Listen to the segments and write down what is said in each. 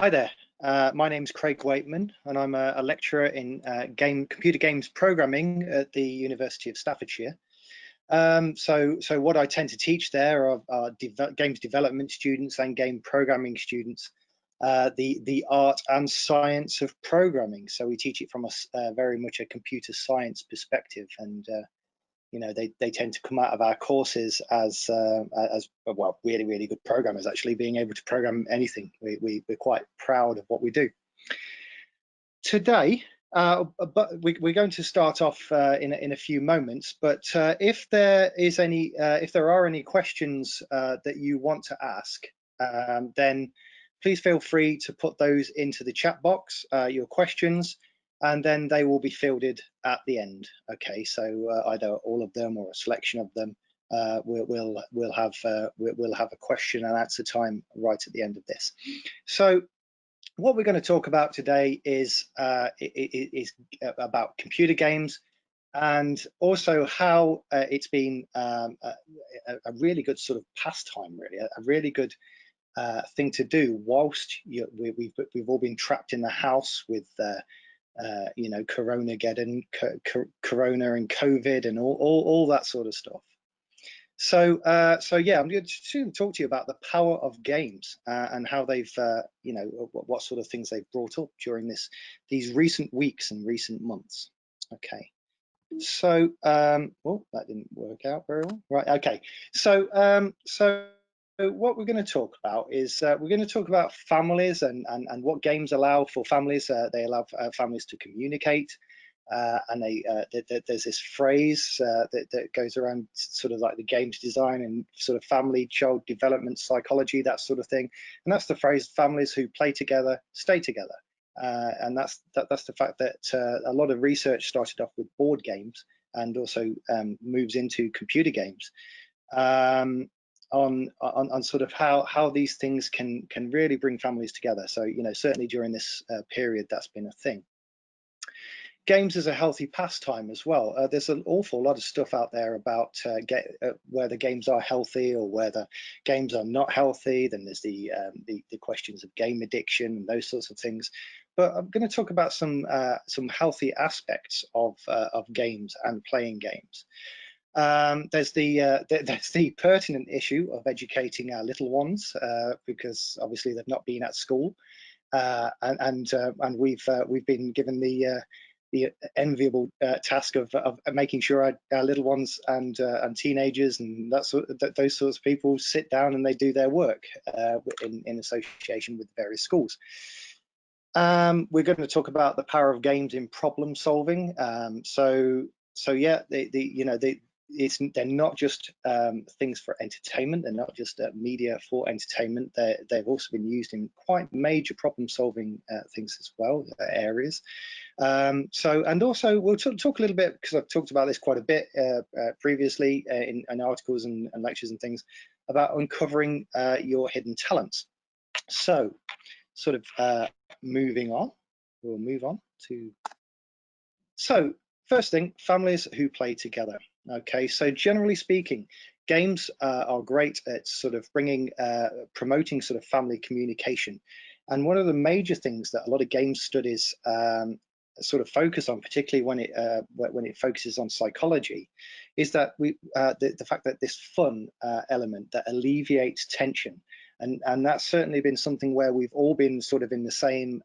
Hi there. My name's Craig Weightman, and I'm a lecturer in computer games programming at the University of Staffordshire. So what I tend to teach there are games development students and game programming students, the art and science of programming. So we teach it from very much a computer science perspective, and they tend to come out of our courses as well, really good programmers, actually being able to program anything. We're quite proud of what we do. Today, but we're going to start off in a few moments. But if there are any questions that you want to ask, then please feel free to put those into the chat box, your questions, and then they will be fielded at the end. Okay, so either all of them or a selection of them. We'll have a question and answer time right at the end of this. So what we're going to talk about today is about computer games, and also how it's been a really good sort of pastime, really, a really good thing to do whilst we've all been trapped in the house with Corona Corona and COVID and all that sort of stuff. So yeah, I'm going to talk to you about the power of games and how they've, what sort of things they've brought up during these recent weeks and recent months. Okay. So, oh, that didn't work out very well. Right. Okay. So what we're going to talk about is we're going to talk about families and what games allow for families. They allow families to communicate. And there's this phrase that goes around sort of like the games design and sort of family child development psychology, that sort of thing. And that's the phrase, families who play together stay together. And that's the fact that a lot of research started off with board games and also moves into computer games on sort of how these things can really bring families together. So certainly during this period, that's been a thing. Games as a healthy pastime as well. There's an awful lot of stuff out there about where the games are healthy or where the games are not healthy. Then there's the questions of game addiction and those sorts of things. But I'm going to talk about some healthy aspects of games and playing games. There's the pertinent issue of educating our little ones because obviously they've not been at school, and we've been given the enviable task of making sure our little ones and teenagers and those sorts of people sit down and they do their work in association with various schools. We're going to talk about the power of games in problem solving. So yeah, they're not just things for entertainment. They're not just media for entertainment. They've also been used in quite major problem-solving things as well, areas. And also we'll talk a little bit, because I've talked about this quite a bit previously in articles and lectures and things, about uncovering your hidden talents. So, sort of moving on, we'll move on to. So, first thing, families who play together. Okay, so generally speaking, games are great at sort of promoting sort of family communication. And one of the major things that a lot of game studies sort of focus on, particularly when it focuses on psychology, is that the fact that this fun element that alleviates tension. And that's certainly been something where we've all been sort of in the same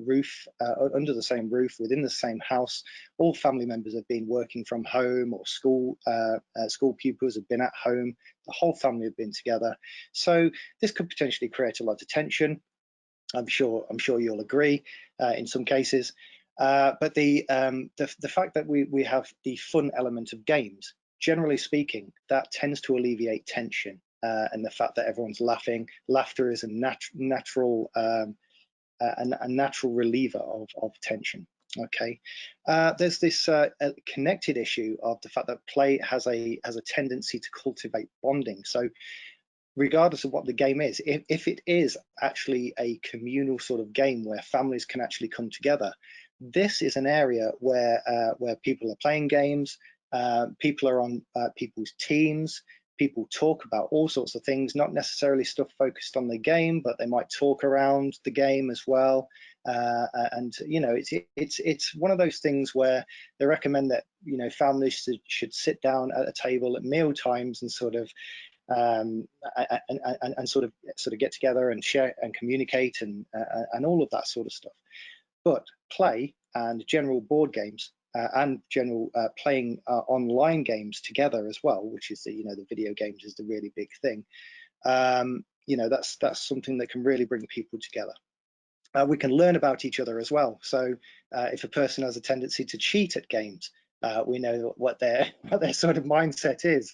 roof, under the same roof, within the same house. All family members have been working from home, or school pupils have been at home. The whole family have been together. So this could potentially create a lot of tension. I'm sure you'll agree in some cases. But the fact that we have the fun element of games, generally speaking, that tends to alleviate tension. And the fact that everyone's laughing, laughter is a natural reliever of tension. Okay, there's this connected issue of the fact that play has a tendency to cultivate bonding. So, regardless of what the game is, if it is actually a communal sort of game where families can actually come together, this is an area where people are playing games, people are on people's teams. People talk about all sorts of things, not necessarily stuff focused on the game, but they might talk around the game as well. And you know, it's one of those things where they recommend that, you know, families should sit down at a table at meal times and sort of and sort of get together and share and communicate and all of that sort of stuff. But play and general board games and general playing online games together as well, which is the, you know, the video games is the really big thing. You know, that's something that can really bring people together. We can learn about each other as well. So if a person has a tendency to cheat at games, we know what their sort of mindset is,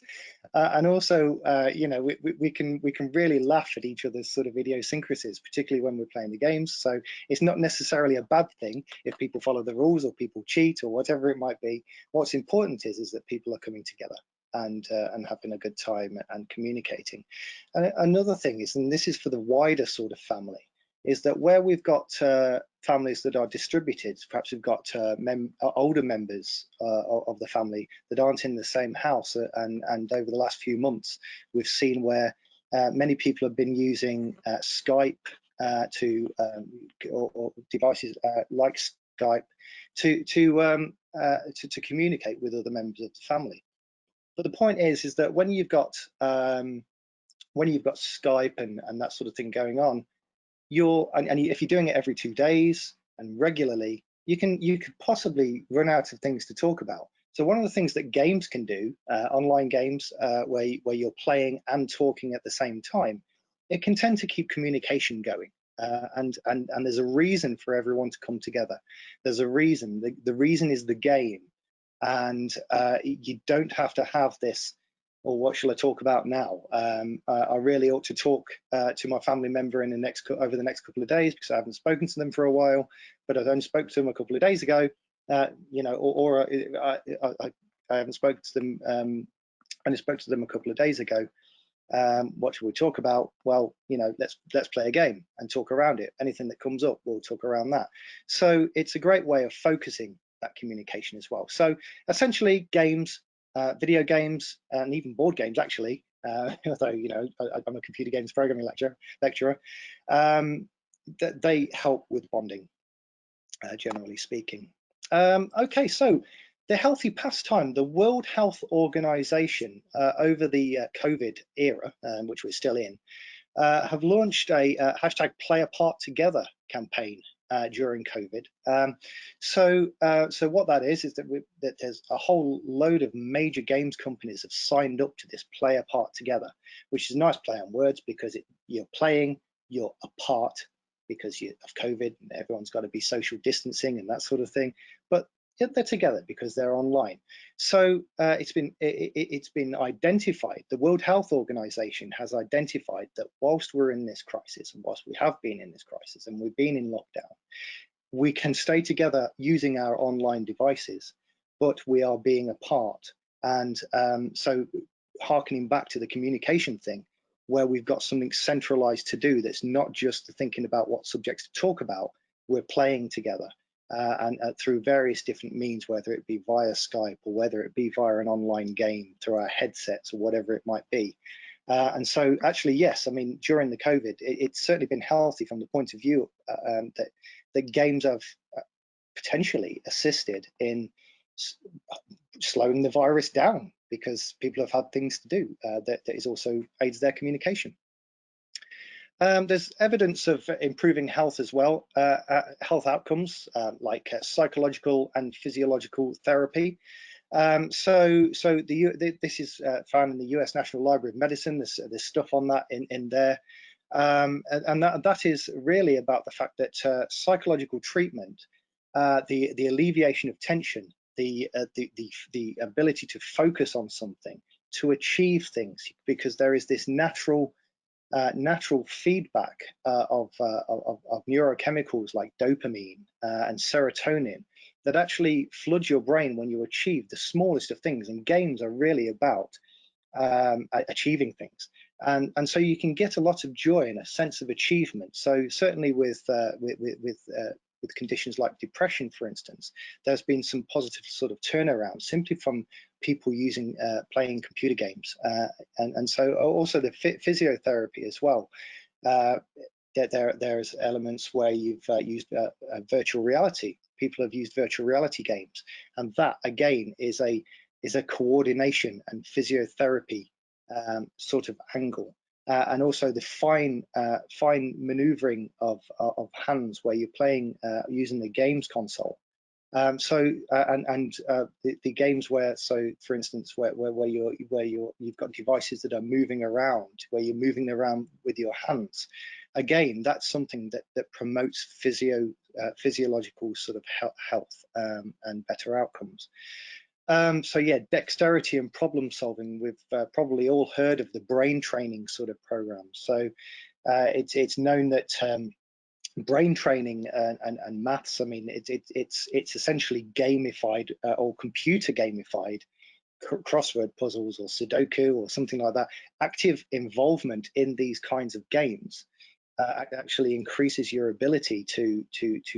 and also you know, we can really laugh at each other's sort of idiosyncrasies, particularly when we're playing the games. So it's not necessarily a bad thing if people follow the rules or people cheat or whatever it might be. What's important is that people are coming together and having a good time and communicating. And another thing is, and this is for the wider sort of family, is that where we've got families that are distributed, perhaps we've got older members of the family that aren't in the same house, and over the last few months we've seen where many people have been using Skype or devices like Skype to communicate with other members of the family. But the point is that when you've got Skype and that sort of thing going on, if you're doing it every 2 days and regularly, you could possibly run out of things to talk about. So one of the things that games can do, online games where you're playing and talking at the same time, it can tend to keep communication going. And there's a reason for everyone to come together. There's a reason. The reason is the game, and you don't have to have this, or what shall I talk about now? I really ought to talk to my family member over the next couple of days, because I haven't spoken to them for a while, but I only spoke to them a couple of days ago, you know, or I haven't spoken to them, only spoke to them a couple of days ago. What should we talk about? Well, you know, let's play a game and talk around it. Anything that comes up, we'll talk around that. So it's a great way of focusing that communication as well. So essentially, games, video games, and even board games, actually, although, you know, I'm a computer games programming lecturer, they help with bonding, generally speaking. Okay, so the Healthy Pastime, the World Health Organization, over the COVID era, which we're still in, have launched a hashtag Play a Part Together campaign during COVID. So what that is that there's a whole load of major games companies have signed up to this Play a Part Together, which is a nice play on words, because you're playing, you're apart because of COVID, and everyone's got to be social distancing and that sort of thing. But they're together because they're online. So it's been identified. The World Health Organization has identified that whilst we're in this crisis, and whilst we have been in this crisis and we've been in lockdown, we can stay together using our online devices, but we are being apart. And so harkening back to the communication thing, where we've got something centralized to do that's not just thinking about what subjects to talk about, we're playing together. And through various different means, whether it be via Skype or whether it be via an online game, through our headsets or whatever it might be. And so actually, yes, I mean, during the COVID, it's certainly been healthy from the point of view that games have potentially assisted in slowing the virus down, because people have had things to do that is also aids their communication. There's evidence of improving health as well, health outcomes like psychological and physiological therapy. So this is found in the US National Library of Medicine. There's stuff on that in there. And that is really about the fact that psychological treatment, the alleviation of tension, the ability to focus on something, to achieve things, because there is this natural feedback of neurochemicals like dopamine and serotonin that actually floods your brain when you achieve the smallest of things. And games are really about achieving things, and so you can get a lot of joy and a sense of achievement. So certainly with conditions like depression, for instance, there's been some positive sort of turnaround simply from people using playing computer games, and so also the physiotherapy as well. There's elements where you've used virtual reality. People have used virtual reality games, and that again is a coordination and physiotherapy sort of angle, and also the fine maneuvering of hands where you're playing using the games console. The games where, so for instance, where you've got devices that are moving around, where you're moving around with your hands. Again, that's something that promotes physiological sort of health and better outcomes. So yeah, dexterity and problem solving. We've probably all heard of the brain training sort of programs. So it's known that brain training and maths, I mean, it's essentially gamified or computer gamified crossword puzzles or Sudoku or something like that. Active involvement in these kinds of games actually increases your ability to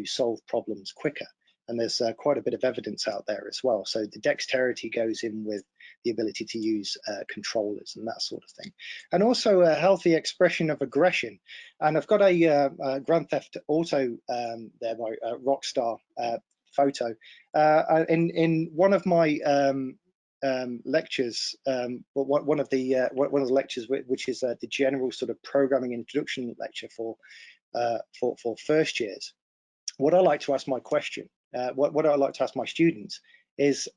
solve problems quicker. And there's quite a bit of evidence out there as well. So the dexterity goes in with the ability to use controllers and that sort of thing. And also a healthy expression of aggression. And I've got a Grand Theft Auto there, my Rockstar photo. In one of my lectures, one of the lectures, which is the general sort of programming introduction lecture for first years. What I like to ask my question, what I like to ask my students is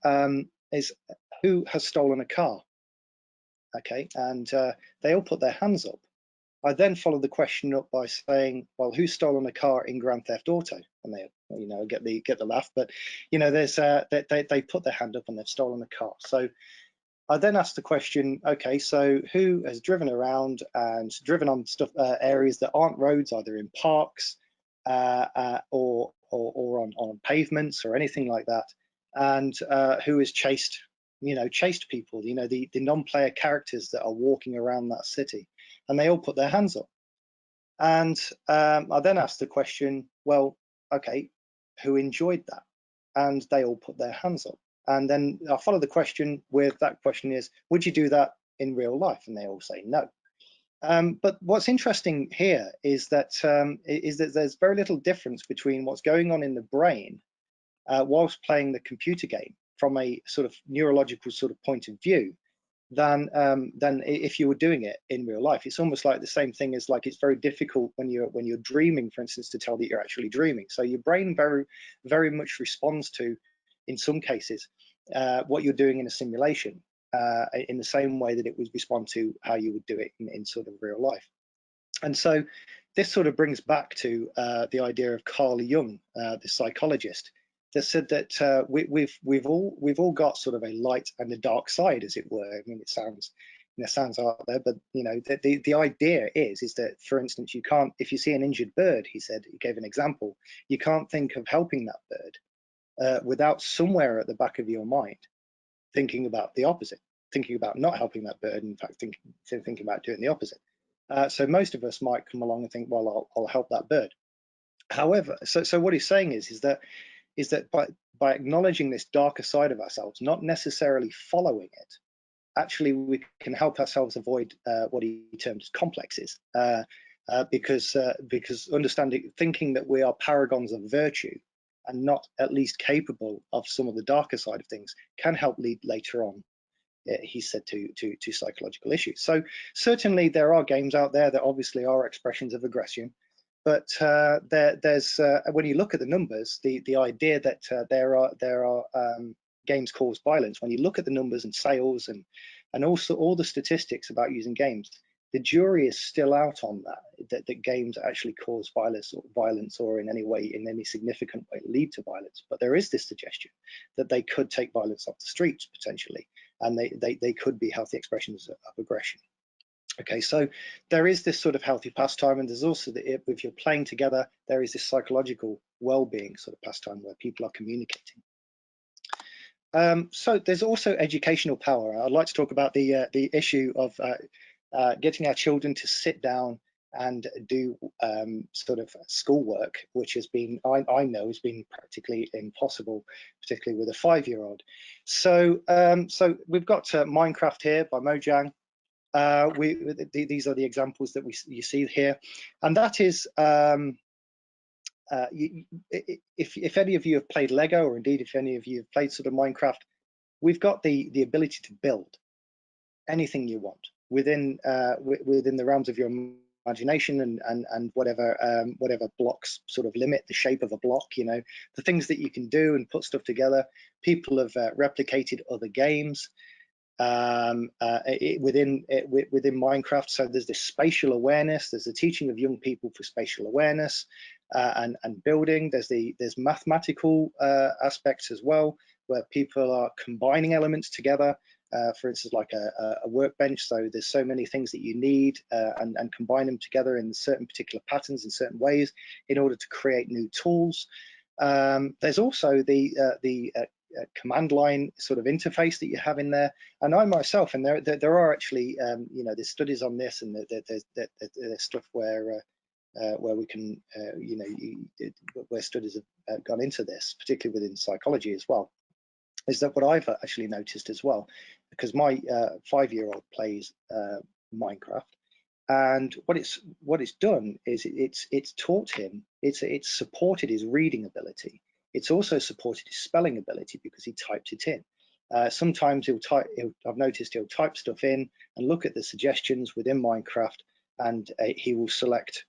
who has stolen a car? Okay, and they all put their hands up. I then follow the question up by saying, well, who's stolen a car in Grand Theft Auto? And they, you know, get the laugh, but you know, there's they put their hand up and they've stolen a car. So I then asked the question, okay, so who has driven around and driven on stuff areas that aren't roads, either in parks or on pavements or anything like that, and who has chased people, you know, the non-player characters that are walking around that city, and they all put their hands up. And I then asked the question, well, okay, who enjoyed that? And they all put their hands up. And then I follow the question with that question is, would you do that in real life? And they all say no. But what's interesting here is that there's very little difference between what's going on in the brain whilst playing the computer game from a sort of neurological sort of point of view than if you were doing it in real life. It's almost like the same thing as, like, it's very difficult when you're dreaming, for instance, to tell that you're actually dreaming. So your brain very much responds to, in some cases, what you're doing in a simulation in the same way that it would respond to how you would do it in sort of real life. And so this sort of brings back to the idea of Carl Jung, the psychologist, that said that we've all got sort of a light and a dark side, as it were. I mean, it sounds out there, but you know, the idea is that, for instance, you can't, if you see an injured bird, he gave an example, you can't think of helping that bird without somewhere at the back of your mind thinking about the opposite, thinking about not helping that bird, in fact thinking about doing the opposite. So most of us might come along and think, well, I'll help that bird. However, so what he's saying is that by acknowledging this darker side of ourselves, not necessarily following it, actually we can help ourselves avoid what he terms complexes, because thinking that we are paragons of virtue and not at least capable of some of the darker side of things can help lead later on, he said, to psychological issues. So certainly there are games out there that obviously are expressions of aggression, but there's when you look at the numbers, the idea that there are games cause violence, when you look at the numbers and sales and also all the statistics about using games, the jury is still out on that games actually cause violence or in any significant way lead to violence. But there is this suggestion that they could take violence off the streets potentially, and they could be healthy expressions of aggression. Okay, so there is this sort of healthy pastime, and there's also if you're playing together, there is this psychological well-being sort of pastime where people are communicating. So there's also educational power. I'd like to talk about the issue of getting our children to sit down and do sort of schoolwork, which has been, I know, has been practically impossible, particularly with a 5-year-old. So, so we've got Minecraft here by Mojang. These are the examples that you see here, and that is, if any of you have played Lego, or indeed if any of you have played sort of Minecraft, we've got the ability to build anything you want within within the realms of your imagination, and whatever blocks sort of limit the shape of a block. You know, the things that you can do and put stuff together. People have replicated other games within Minecraft. So there's this spatial awareness. There's the teaching of young people for spatial awareness and building. There's mathematical aspects as well, where people are combining elements together. For instance, like a workbench. So there's so many things that you need, and combine them together in certain particular patterns in certain ways in order to create new tools. There's also the command line sort of interface that you have in there. And I myself, and there are actually, you know, there's studies on this, and there's stuff where we can, you know, where studies have gone into this, particularly within psychology as well. Is that what I've actually noticed as well? Because my 5-year-old plays Minecraft, and what it's done is it's taught him, it's supported his reading ability. It's also supported his spelling ability because he typed it in. Sometimes I've noticed he'll type stuff in and look at the suggestions within Minecraft, and he will select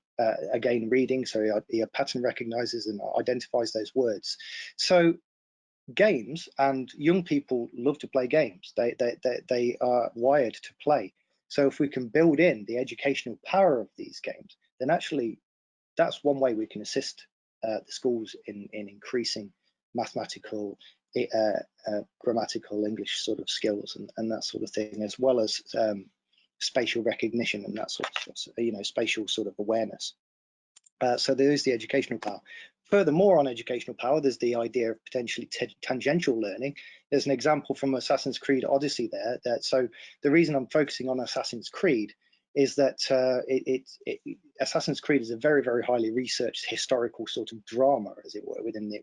again reading, so he pattern recognizes and identifies those words. So games, and young people love to play games. They are wired to play. So if we can build in the educational power of these games, then actually that's one way we can assist the schools in increasing mathematical, grammatical English sort of skills and that sort of thing, as well as spatial recognition and that sort of stuff, you know, spatial sort of awareness. So there is the educational power. Furthermore, on educational power, there's the idea of potentially tangential learning. There's an example from Assassin's Creed Odyssey there. So the reason I'm focusing on Assassin's Creed is that Assassin's Creed is a very, very highly researched historical sort of drama, as it were, within the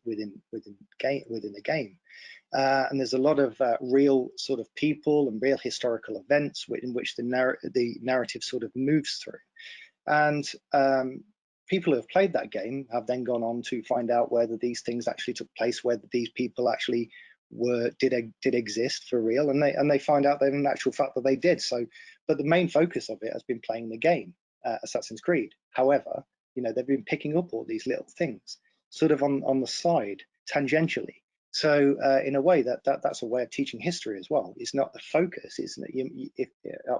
game. And there's a lot of real sort of people and real historical events in which the narrative sort of moves through. And people who have played that game have then gone on to find out whether these things actually took place, whether these people actually did exist for real, and they find out that in actual fact that they did. So, but the main focus of it has been playing the game, Assassin's Creed. However, you know, they've been picking up all these little things sort of on the side, tangentially. So in a way, that's a way of teaching history as well. It's not the focus, isn't it? I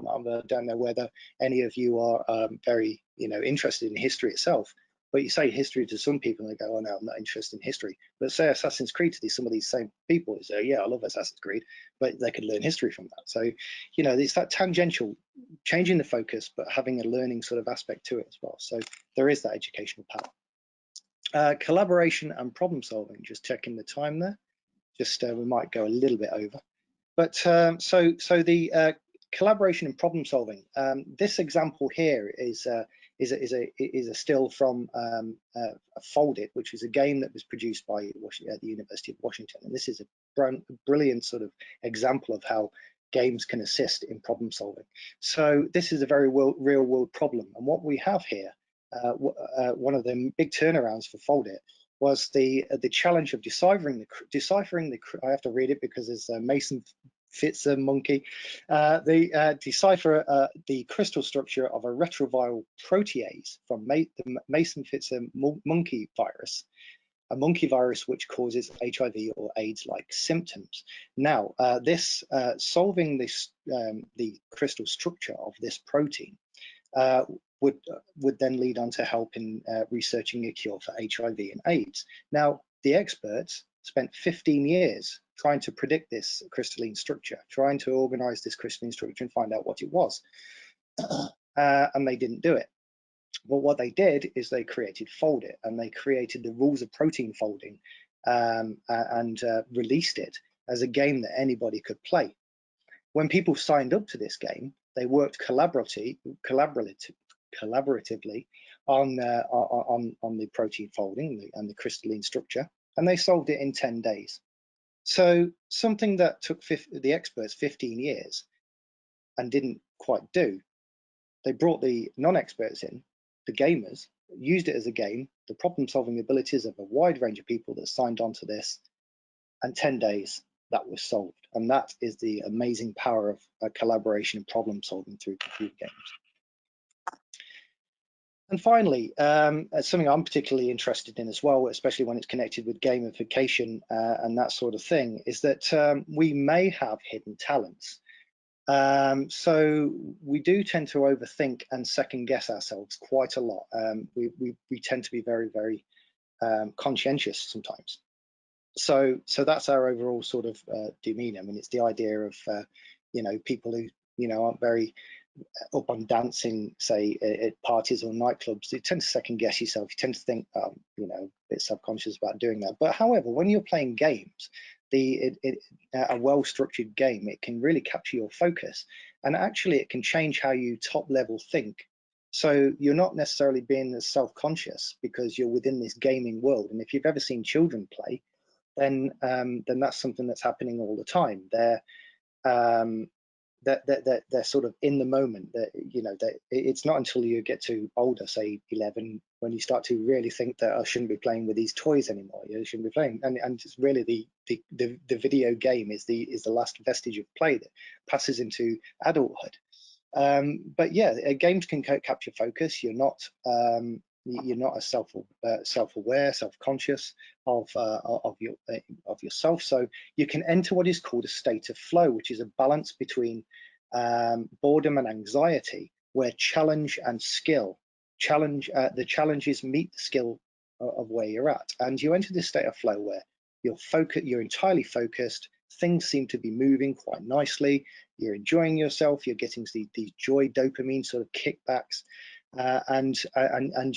don't know whether any of you are very, you know, interested in history itself, but you say history to some people and they go, oh no, I'm not interested in history. But say Assassin's Creed to some of these same people, they say, yeah, I love Assassin's Creed, but they could learn history from that. So, you know, it's that tangential, changing the focus, but having a learning sort of aspect to it as well. So there is that educational power. Collaboration and problem solving, just checking the time there. Just we might go a little bit over. But so the collaboration and problem solving. This example here is a still from Fold It, which is a game that was produced by the University of Washington. And this is a brilliant sort of example of how games can assist in problem solving. So this is a very real world problem. And what we have here, one of the big turnarounds for Fold It was the challenge of deciphering the. I have to read it because it's Mason Fitz monkey. Decipher the crystal structure of a retroviral protease from the Mason Fitz monkey virus, a monkey virus which causes HIV or AIDS-like symptoms. Now, solving this the crystal structure of this protein would then lead on to help in researching a cure for HIV and AIDS. Now, the experts spent 15 years trying to predict this crystalline structure, trying to organize this crystalline structure and find out what it was. And they didn't do it. But what they did is they created Fold It, and they created the rules of protein folding and released it as a game that anybody could play. When people signed up to this game, they worked collaboratively collaboratively on the protein folding and the crystalline structure, and they solved it in 10 days. So something that took the experts 15 years and didn't quite do, they brought the non-experts in, the gamers, used it as a game, the problem-solving abilities of a wide range of people that signed on to this, and 10 days that was solved. And that is the amazing power of collaboration and problem-solving through computer games. And finally, something I'm particularly interested in as well, especially when it's connected with gamification and that sort of thing, is that we may have hidden talents. So we do tend to overthink and second guess ourselves quite a lot. We tend to be very, very conscientious sometimes. So that's our overall sort of demeanor. I mean, it's the idea of people who aren't very up on dancing, say at parties or nightclubs. You tend to second guess yourself. You tend to think, a bit subconscious about doing that. But however, when you're playing games, a well-structured game, it can really capture your focus, and actually it can change how you top level think. So you're not necessarily being as self-conscious because you're within this gaming world. And if you've ever seen children play, then that's something that's happening all the time. They're sort of in the moment. That it's not until you get to older, say 11, when you start to really think that I shouldn't be playing with these toys anymore. You shouldn't be playing, and it's really the video game is the last vestige of play that passes into adulthood. But yeah, games can capture focus. You're not as self-aware, self-conscious of yourself. So you can enter what is called a state of flow, which is a balance between boredom and anxiety, where challenge and skill, the challenges meet the skill of where you're at, and you enter this state of flow where you're entirely focused. Things seem to be moving quite nicely. You're enjoying yourself. You're getting these joy dopamine sort of kickbacks. And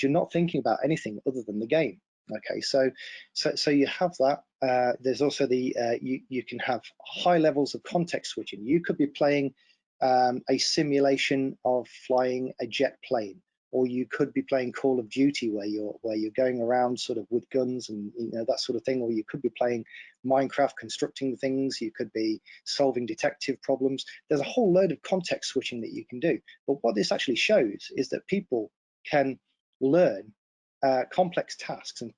you're not thinking about anything other than the game. Okay, so you have that. There's also you can have high levels of context switching. You could be playing a simulation of flying a jet plane, or you could be playing Call of Duty where you're going around sort of with guns and that sort of thing, or you could be playing Minecraft constructing things. You could be solving detective problems. There's a whole load of context switching that you can do. But what this actually shows is that people can learn complex tasks and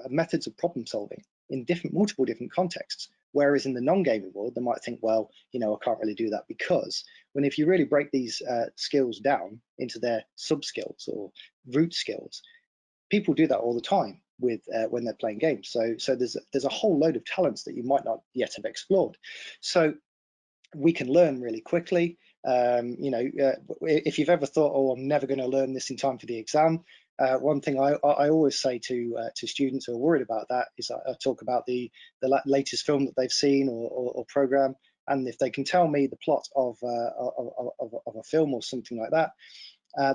methods of problem solving in multiple different contexts. Whereas in the non-gaming world, they might think, well, I can't really do that, because if you really break these skills down into their sub-skills or root skills, people do that all the time with when they're playing games. So there's a whole load of talents that you might not yet have explored. So we can learn really quickly. If you've ever thought, oh, I'm never going to learn this in time for the exam, one thing I always say to students who are worried about that is I talk about the latest film that they've seen or program, and if they can tell me the plot of a film or something like that,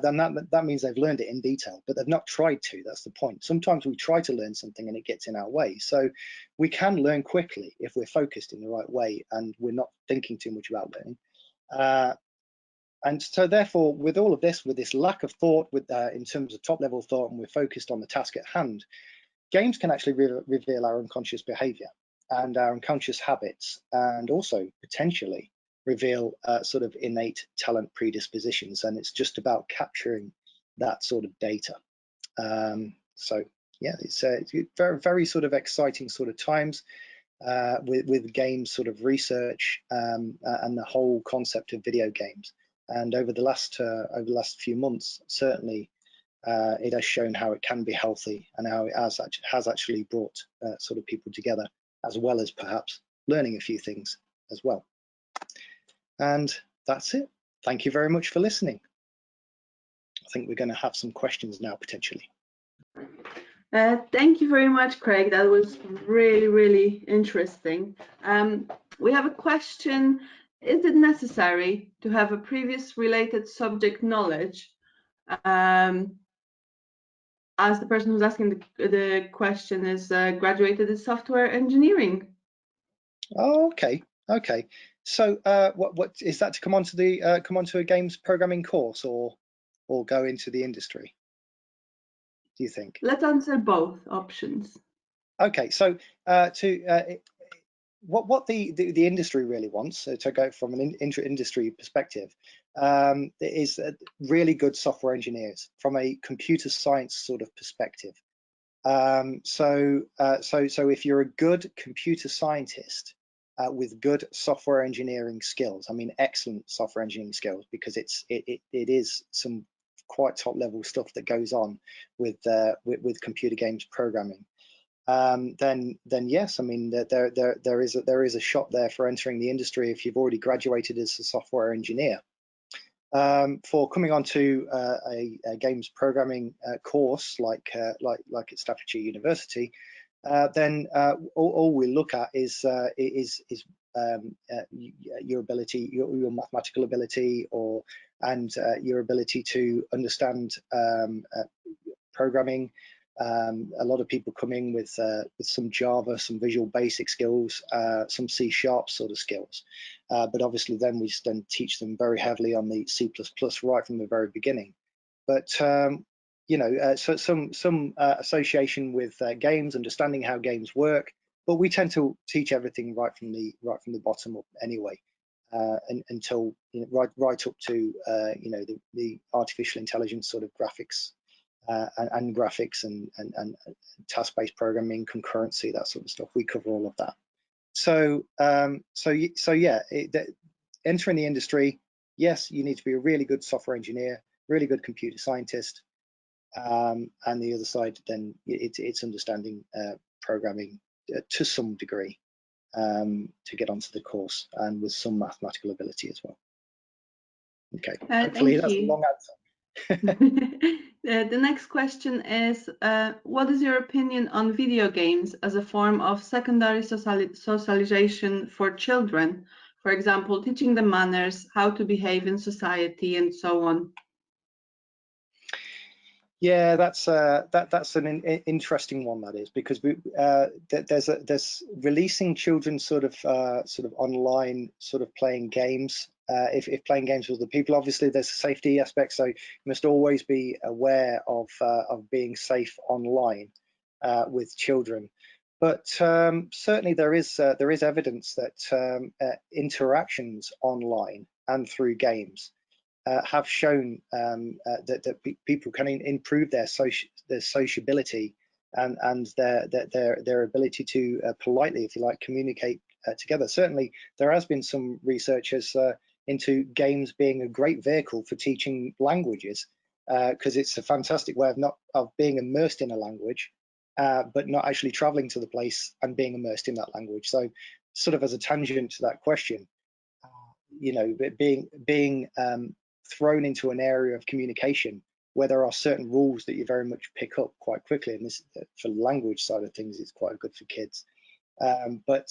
then that means they've learned it in detail, but they've not tried to. That's the point. Sometimes we try to learn something and it gets in our way. So we can learn quickly if we're focused in the right way and we're not thinking too much about learning. And so therefore, with all of this, with this lack of thought, in terms of top level thought, and we're focused on the task at hand, games can actually reveal our unconscious behavior and our unconscious habits, and also potentially reveal sort of innate talent predispositions. And it's just about capturing that sort of data. So yeah, it's very, very sort of exciting sort of times with games sort of research and the whole concept of video games. And over the last few months, certainly it has shown how it can be healthy and how it has actually brought sort of people together, as well as perhaps learning a few things as well. And that's it. Thank you very much for listening. I think we're going to have some questions now, potentially. Thank you very much, Craig. That was really, really interesting. We have a question. Is it necessary to have a previous related subject knowledge? As the person who's asking the question is graduated in software engineering. Oh, okay. So what is that, to come onto a games programming course, or or go into the industry, do you think? Let's answer both options. Okay, so what the industry really wants, to go from an industry perspective, is really good software engineers from a computer science sort of perspective. So if you're a good computer scientist with good software engineering skills, I mean excellent software engineering skills, because it is some quite top level stuff that goes on with computer games programming. Then yes, I mean there is a shot there for entering the industry if you've already graduated as a software engineer. For coming onto a games programming course like at Staffordshire University, then all we look at is your ability, your mathematical ability, and your ability to understand programming. A lot of people come in with some Java, some Visual Basic skills, some C# sort of skills, but obviously then we then teach them very heavily on the C++ right from the very beginning. But you know, so some association with games, understanding how games work, but we tend to teach everything right from the bottom up anyway, until, you know, right up to you know, the artificial intelligence sort of graphics. And graphics and task-based programming, concurrency, that sort of stuff. We cover all of that. So yeah, entering the industry, yes, you need to be a really good software engineer, really good computer scientist, and the other side, then it's understanding programming to some degree, to get onto the course, and with some mathematical ability as well. Okay, hopefully that's a long answer. The next question is, what is your opinion on video games as a form of secondary socialization for children? For example, teaching them manners, how to behave in society, and so on. Yeah, that's an interesting one, that is, because there's releasing children sort of online, sort of playing games. If playing games with other people, obviously there's a safety aspect, so you must always be aware of being safe online with children. But certainly there is evidence that interactions online and through games have shown that people can improve their sociability and their ability to politely, if you like, communicate together. Certainly, there has been some research into games being a great vehicle for teaching languages, because it's a fantastic way of being immersed in a language, but not actually traveling to the place and being immersed in that language. So, sort of as a tangent to that question, you know, being thrown into an area of communication where there are certain rules that you very much pick up quite quickly, and this, for the language side of things, it's quite good for kids. But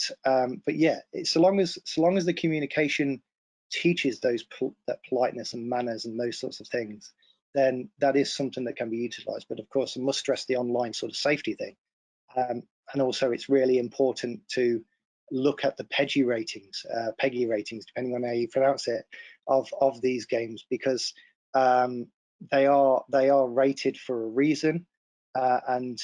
yeah, so long as the communication teaches that politeness and manners and those sorts of things, then that is something that can be utilized. But of course, I must stress the online sort of safety thing, and also it's really important to look at the PEGI ratings, depending on how you pronounce it, of these games, because they are rated for a reason, and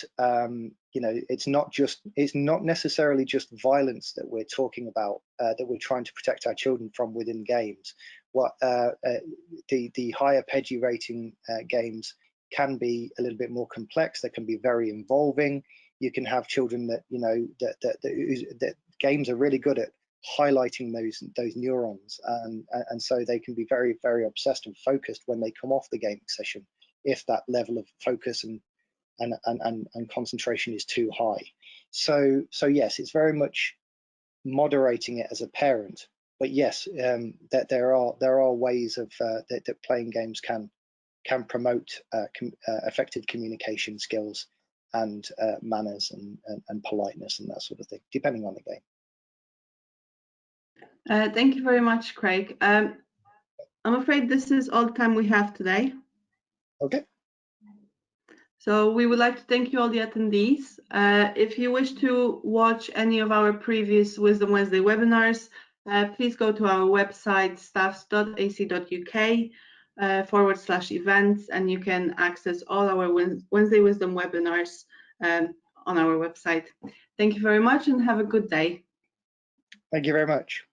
you know, it's not necessarily just violence that we're talking about, that we're trying to protect our children from within games. What the higher PEGI rating games can be a little bit more complex. They can be very involving. You can have children that, you know, that games are really good at highlighting those neurons, and so they can be very, very obsessed and focused when they come off the gaming session, if that level of focus and concentration is too high. So yes, it's very much moderating it as a parent, but yes, that there are ways of that playing games can promote effective communication skills and manners and politeness and that sort of thing, depending on the game. Thank you very much, Craig. I'm afraid this is all the time we have today. Okay. So we would like to thank you, all the attendees. If you wish to watch any of our previous Wisdom Wednesday webinars, please go to our website, staffs.ac.uk. /events, and you can access all our Wednesday Wisdom webinars on our website. Thank you very much and have a good day. Thank you very much.